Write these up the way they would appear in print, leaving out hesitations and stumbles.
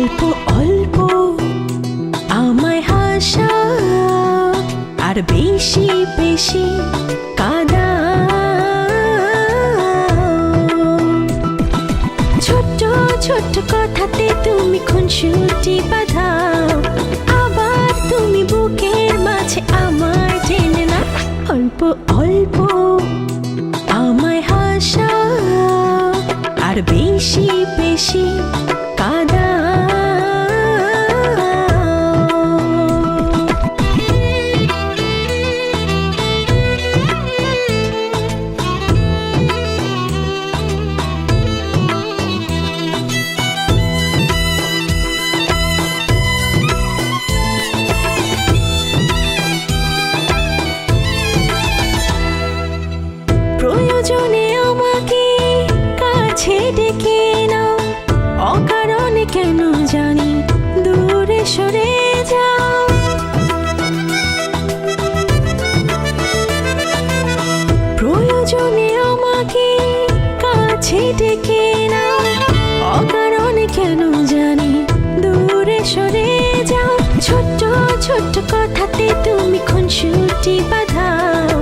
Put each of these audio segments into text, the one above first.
অল্প অল্প আমায় হাসা আর বেশি বেশি কাঁদা। ছোট্ট ছোট্ট কথাতে তুমি খুনসুটি বাঁধাও, আবার তুমি বুকের মাঝে আমায় টেনে না। অল্প অল্প আমায় হাসা আর বেশি বেশি কাঁদা। প্রয়োজনে আমাকে কাছে ডেকে নাও, অকারণে কেন জানি দূরে সরে যাও। প্রয়োজনে আমাকে কাছে ডেকে নাও, অকারণে কেন জানি দূরে সরে যাও। ছোট্ট ছোট্ট কথাতে তুমি খুনসুটি বাঁধাও,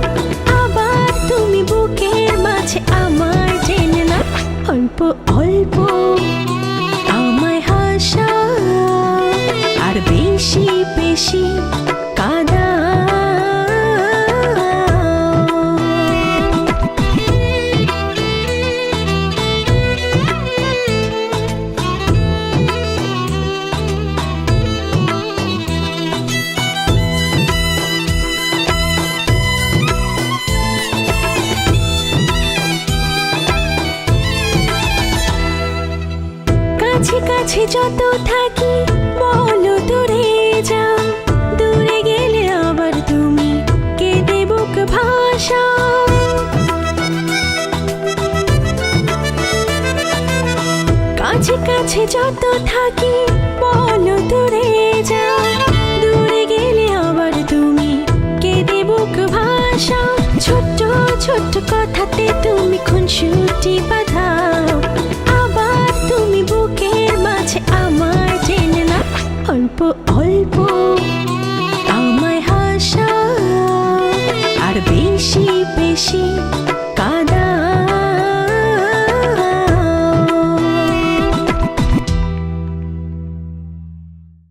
আবার তুমি বুকের মাঝে আমায় টেনে না। অল্প অল্প আমায় হাসা আর বেশি বেশি কাঁদা। কাছে কাছে যত থাকি বলো দূরে যাও, দূরে গেলে আবার তুমি কেঁদে বুক ভাসাও। কাছে কাছে যত থাকি বলো দূরে যাও, দূরে গেলে আবার তুমি কেঁদে বুক ভাসাও। ছোট্ট ছোট্ট কথাতে তুমি খুনসুটি বাঁধাও, আবার তুমি বুকের মাঝে আমায় টেনে না। অল্প অল্প আমায় হাসা আর বেশি বেশি